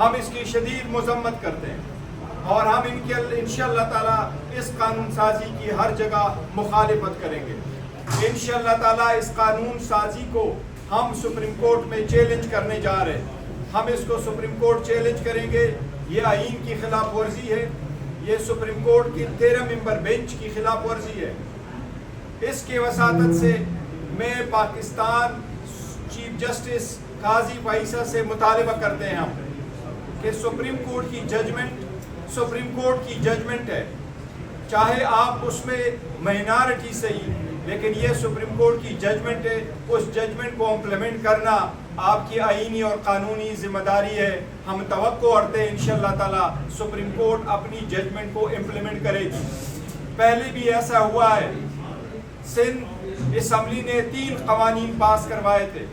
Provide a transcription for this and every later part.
ہم اس کی شدید مذمت کرتے ہیں اور ہم انشاءاللہ تعالیٰ اس قانون سازی کی ہر جگہ مخالفت کریں گے. انشاءاللہ تعالیٰ اس قانون سازی کو ہم سپریم کورٹ میں چیلنج کرنے جا رہے ہیں. ہم اس کو سپریم کورٹ چیلنج کریں گے. یہ آئین کی خلاف ورزی ہے, یہ سپریم کورٹ کی 13 ممبر بینچ کی خلاف ورزی ہے. اس کی وساطت سے میں پاکستان چیف جسٹس قاضی فائسہ سے مطالبہ کرتے ہیں ہم کہ سپریم کورٹ کی ججمنٹ ہے, چاہے آپ اس میں مائنارٹی صحیح, لیکن یہ سپریم کورٹ کی ججمنٹ ہے. اس ججمنٹ کو امپلیمنٹ کرنا آپ کی آئینی اور قانونی ذمہ داری ہے. ہم توقع کرتے ہیں انشاءاللہ تعالیٰ سپریم کورٹ اپنی ججمنٹ کو امپلیمنٹ کرے گی. پہلے بھی ایسا ہوا ہے, سندھ اسمبلی نے 3 قوانین پاس کروائے تھے.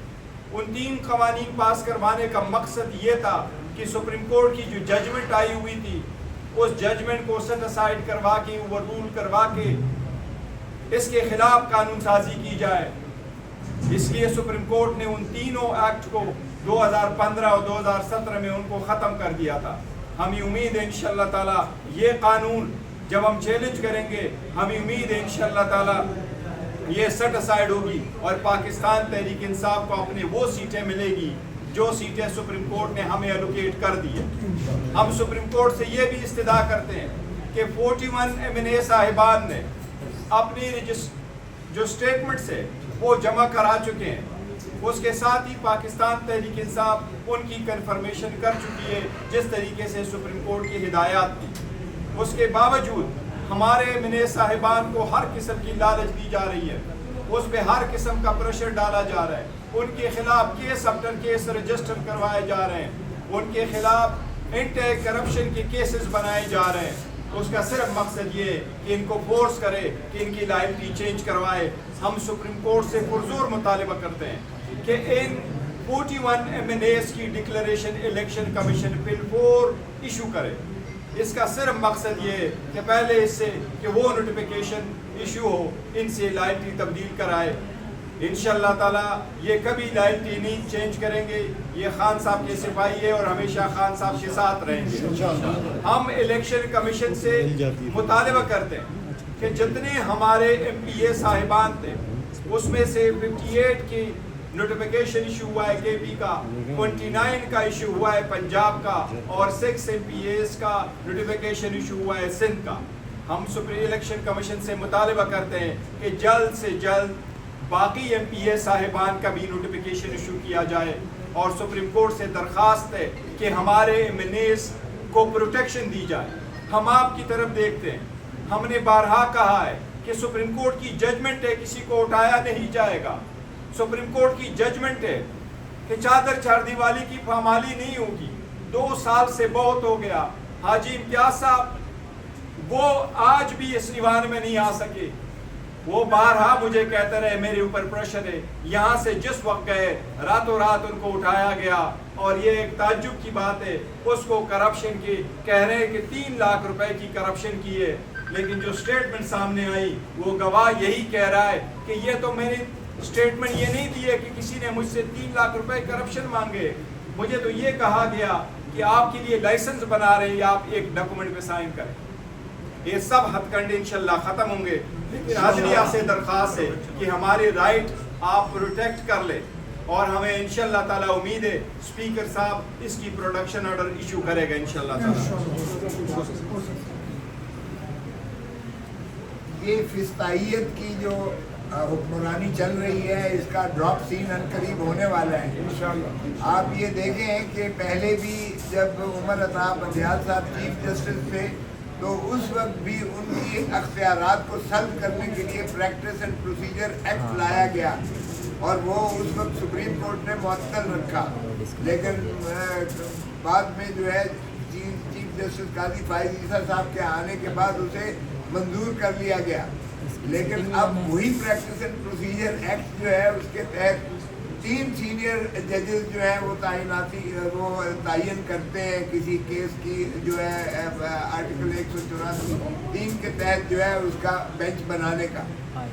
ان 3 قوانین پاس کروانے کا مقصد یہ تھا کہ سپریم کورٹ کی جو ججمنٹ آئی ہوئی تھی اس ججمنٹ کو سیٹ اسائڈ کروا کے, اوور رول کروا کے اس کے خلاف قانون سازی کی جائے. اس لیے سپریم کورٹ نے ان تینوں ایکٹ کو 2015 اور 2017 میں ان کو ختم کر دیا تھا. ہمیں امید ہے انشاءاللہ تعالیٰ یہ قانون جب ہم چیلنج کریں گے, ہمیں امید ہے انشاءاللہ تعالیٰ یہ سیٹ اسائڈ ہوگی اور پاکستان تحریک انصاف کو اپنے وہ سیٹیں ملے گی جو سیٹیں سپریم کورٹ نے ہمیں الوکیٹ کر دی ہے. ہم سپریم کورٹ سے یہ بھی استدعا کرتے ہیں کہ 41 MNA صاحبان نے اپنی جو سٹیٹمنٹس ہے وہ جمع کرا چکے ہیں. اس کے ساتھ ہی پاکستان تحریک انصاف ان کی کنفرمیشن کر چکی ہے جس طریقے سے سپریم کورٹ کی ہدایات تھی. اس کے باوجود ہمارے MNA صاحبان کو ہر قسم کی لالچ دی جا رہی ہے, اس پہ ہر قسم کا پریشر ڈالا جا رہا ہے. ان کے خلاف کیس آفٹر کیس رجسٹر کروائے جا رہے ہیں, ان کے خلاف اینٹی کرپشن کے کیسز بنائے جا رہے ہیں. اس کا صرف مقصد یہ ہے کہ ان کو فورس کرے کہ ان کی لائبلٹی چینج کروائے. ہم سپریم کورٹ سے پرزور مطالبہ کرتے ہیں کہ ان 41 MNAs کی ڈکلریشن الیکشن کمیشن بل 4 ایشو کرے. اس کا صرف مقصد یہ ہے کہ پہلے اس سے کہ وہ نوٹیفیکیشن ایشو ہو, ان سے لائبلٹی تبدیل کرائے. انشاءاللہ تعالیٰ یہ کبھی لائبلٹی نہیں چینج کریں گے. یہ خان صاحب کے سپاہی ہے اور ہمیشہ خان صاحب کے ساتھ رہیں گے. ہم الیکشن کمیشن سے مطالبہ کرتے ہیں کہ جتنے ہمارے MPA صاحبان تھے اس میں سے 58 کی نوٹیفیکیشن ایشو ہوا ہے KP کا, 29 کا ایشو ہوا ہے پنجاب کا, اور 6 MPAs کا نوٹیفیکیشن ایشو ہوا ہے سندھ کا. ہم سپریم الیکشن کمیشن سے مطالبہ کرتے ہیں کہ جلد سے جلد باقی MPA صاحبان کا بھی نوٹیفیکیشن ایشو کیا جائے. اور سپریم کورٹ سے درخواست ہے کہ ہمارے MNAs کو پروٹیکشن دی جائے. ہم آپ کی طرف دیکھتے ہیں. ہم نے بارہا کہا ہے کہ سپریم کورٹ کی ججمنٹ ہے, کسی کو اٹھایا نہیں جائے گا. سپریم کورٹ کی ججمنٹ ہے کہ چادر چاردیوالی کی پامالی نہیں ہوگی. 2 سال سے بہت ہو گیا. حاجی امتیاز صاحب وہ آج بھی اس ایوان میں نہیں آ سکے. وہ بارہا مجھے کہتے رہے میرے اوپر پریشر ہے. یہاں سے جس وقت گئے راتوں رات ان کو اٹھایا گیا, اور یہ ایک تعجب کی بات ہے. اس کو کرپشن کی کہہ رہے ہیں کہ 3 لاکھ روپے کی کرپشن کی ہے, لیکن جو سٹیٹمنٹ سامنے آئی وہ گواہ یہی کہہ رہا ہے کہ یہ تو میں نے سٹیٹمنٹ یہ نہیں دی ہے کہ کسی نے مجھ سے 3 لاکھ روپے کرپشن مانگے. مجھے تو یہ کہا گیا کہ آپ کے لیے لائسنس بنا رہے ہیں یا آپ ایک ڈاکومنٹ پہ سائن کریں. یہ سب ہتھ کنڈے انشاءاللہ ختم ہوں گے, لیکن حاضریہ سے درخواست ہے کہ ہمارے رائٹ آپ پروٹیکٹ کر لیں, اور ہمیں انشاءاللہ تعالیٰ امید ہے اسپیکر صاحب اس کی پروڈکشن آرڈر ایشو کرے گا انشاءاللہ تعالیٰ. یہ فستائیت کی جو حکمرانی چل رہی ہے اس کا ڈراپ سین ان قریب ہونے والا ہے انشاءاللہ. آپ یہ دیکھیں کہ پہلے بھی جب عمر عطا بندیال صاحب چیف جسٹس تھے تو اس وقت بھی ان کی اختیارات کو سلب کرنے کے لیے پریکٹس اینڈ پروسیجر ایکٹ لایا گیا, اور وہ اس وقت سپریم کورٹ نے معطل رکھا. لیکن بعد میں جو ہے چیف جسٹس قاضی فائزہ صاحب کے آنے کے بعد اسے منظور کر لیا گیا. لیکن اب وہی پریکٹس اینڈ پروسیجر ایکٹ جو ہے اس کے تحت 3 سینئر ججز جو ہیں وہ تعین کرتے ہیں کسی کیس کی جو ہے آرٹیکل 184 کے تحت جو ہے اس کا بینچ بنانے کا.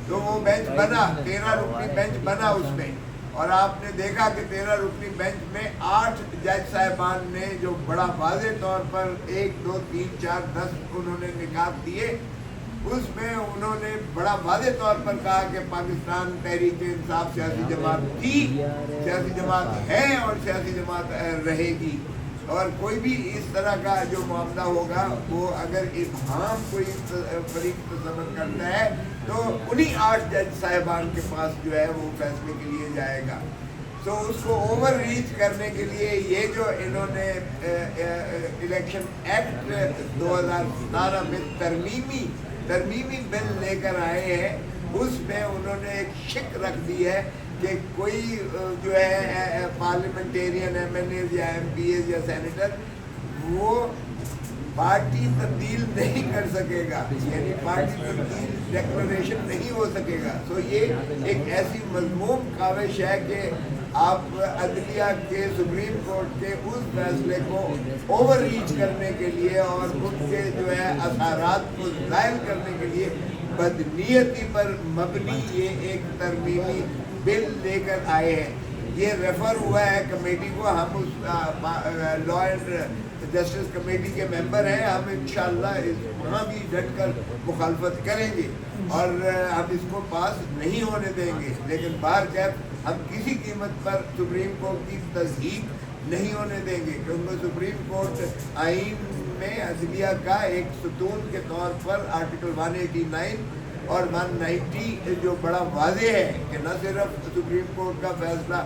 تو وہ بینچ بنا, 13 رکنی بینچ بنا اس میں, اور آپ نے دیکھا کہ 13 رکنی بینچ میں 8 جج صاحبان نے جو بڑا واضح طور پر 1 2 3 4 10 انہوں نے نکات دیے، اس میں انہوں نے بڑا واضح طور پر کہا کہ پاکستان تحریک انصاف سیاسی جماعت تھی، سیاسی جماعت ہے اور سیاسی جماعت رہے گی، اور کوئی بھی اس طرح کا جو معاملہ ہوگا وہ اگر ابہام کوئی فریق تصور کرتا ہے تو انہی 8 جج صاحبان کے پاس جو ہے وہ فیصلے کے لیے جائے گا۔ تو اس کو اوور ریچ کرنے کے لیے یہ جو انہوں نے الیکشن ایکٹ 2017 میں ترمیمی بل لے کر آئے ہیں، اس میں انہوں نے ایک شک رکھ دی ہے کہ کوئی جو ہے پارلیمنٹیرین ایم ایل اے یا ایم پی ایز یا سینیٹر وہ پارٹی تبدیل نہیں کر سکے گا، یعنی پارٹی تبدیل ڈیکلریشن نہیں ہو سکے گا۔ تو یہ ایک ایسی مذموم کاوش ہے کہ آپ عدلیہ کے سپریم کورٹ کے اس فیصلے کو اوور ریچ کرنے کے لیے اور ان کے جو ہے اثرات کو ظاہر کرنے کے لیے بدنیتی پر مبنی یہ ایک ترمیمی بل لے کر آئے ہیں۔ یہ ریفر ہوا ہے کمیٹی کو، ہم اس لا اینڈ جسٹس کمیٹی کے ممبر ہیں، ہم انشاءاللہ وہاں بھی ڈٹ کر مخالفت کریں گے اور ہم اس کو پاس نہیں ہونے دیں گے، لیکن بہرکیف ہم کسی قیمت پر سپریم کورٹ کی تصدیق نہیں ہونے دیں گے، کیونکہ سپریم کورٹ آئین میں عدلیہ کا ایک ستون کے طور پر آرٹیکل 189 اور 190 جو بڑا واضح ہے کہ نہ صرف سپریم کورٹ کا فیصلہ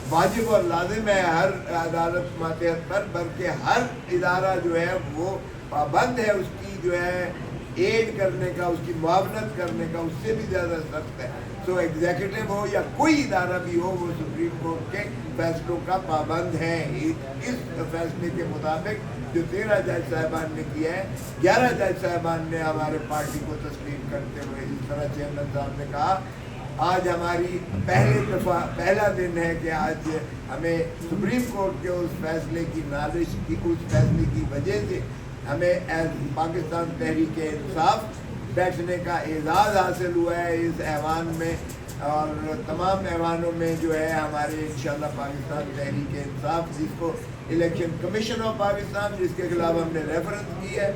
واجب اور لازم ہے ہر عدالت ماتحت پر، بلکہ ہر ادارہ جو ہے وہ پابند ہے اس کی جو ہے ایڈ کرنے کا، اس کی معاونت کرنے کا، اس سے بھی زیادہ سخت ہے۔ سو ایگزیکٹو ہو یا کوئی ادارہ بھی ہو، وہ سپریم کورٹ کے فیصلوں کا پابند ہے۔ اس فیصلے کے مطابق جو 13 جج صاحبان نے کیا ہے، 11 جج صاحبان نے ہمارے پارٹی کو تسلیم کرتے ہوئے اس طرح چیئرمین صاحب نے کہا، آج ہماری پہلا دن ہے کہ آج ہمیں سپریم کورٹ کے اس فیصلے کی نازش کی، اس فیصلے کی وجہ سے ہمیں ایز پاکستان تحریک انصاف بیٹھنے کا اعزاز حاصل ہوا ہے اس ایوان میں، اور تمام ایوانوں میں جو ہے ہمارے انشاءاللہ پاکستان تحریک انصاف، جس کو الیکشن کمیشن آف پاکستان جس کے خلاف ہم نے ریفرنس کی ہے،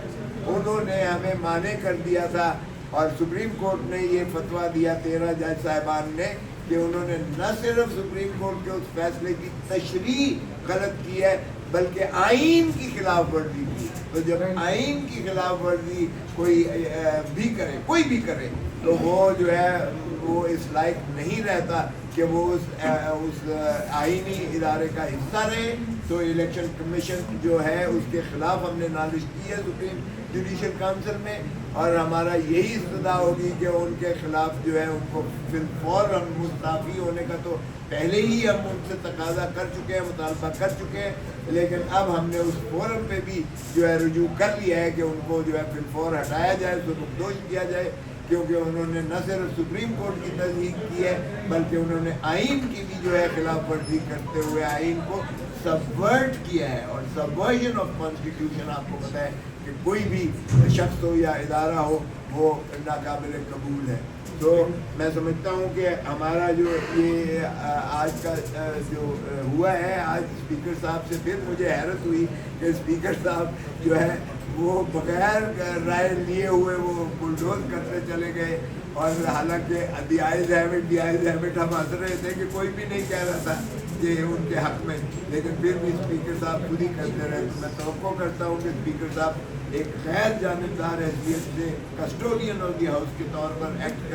انہوں نے ہمیں مانع کر دیا تھا، اور سپریم کورٹ نے یہ فتویٰ دیا 13 جج صاحبان نے کہ انہوں نے نہ صرف سپریم کورٹ کے اس فیصلے کی تشریح غلط کی ہے بلکہ آئین کی خلاف ورزی کی۔ تو جب آئین کی خلاف ورزی کوئی بھی کرے تو وہ جو ہے وہ اس لائق نہیں رہتا کہ وہ اس آئینی ادارے کا حصہ رہے۔ تو الیکشن کمیشن جو ہے اس کے خلاف ہم نے نازش کی ہے سپریم جوڈیشل کونسل میں، اور ہمارا یہی استدعا ہوگی کہ ان کے خلاف جو ہے ان کو فی الفور مستعفی ہونے کا تو پہلے ہی ہم ان سے تقاضا کر چکے ہیں، مطالبہ کر چکے ہیں، لیکن اب ہم نے اس فورم پہ بھی جو ہے رجوع کر لیا ہے کہ ان کو جو ہے فی الفور ہٹایا جائے، اس کو مقدوش کیا جائے، کیونکہ انہوں نے نہ صرف سپریم کورٹ کی تصدیق کی ہے بلکہ انہوں نے آئین کی بھی جو ہے خلاف ورزی کرتے ہوئے آئین کو سبورٹ کیا ہے، اور سبورژن آف کانسٹیٹیوشن آپ کو پتہ ہے کہ کوئی بھی شخص ہو یا ادارہ ہو وہ ناقابل قبول ہے۔ تو میں سمجھتا ہوں کہ ہمارا جو یہ آج کا جو ہوا ہے، آج اسپیکر صاحب سے پھر مجھے حیرت ہوئی کہ اسپیکر صاحب جو ہے وہ بغیر رائے لیے ہوئے وہ بلڈوز کرتے چلے گئے، اور حالانکہ ڈیائز ہیبٹ ہم ہنس رہے تھے کہ کوئی بھی نہیں کہہ رہا تھا کہ ان کے حق میں، لیکن پھر بھی اسپیکر صاحب خود ہی کرتے رہے۔ تو میں توقع کرتا ہوں کہ اسپیکر صاحب ایک غیر جانبدار حیثیت سے کسٹوڈین آف دی ہاؤس کے طور پر ایکٹ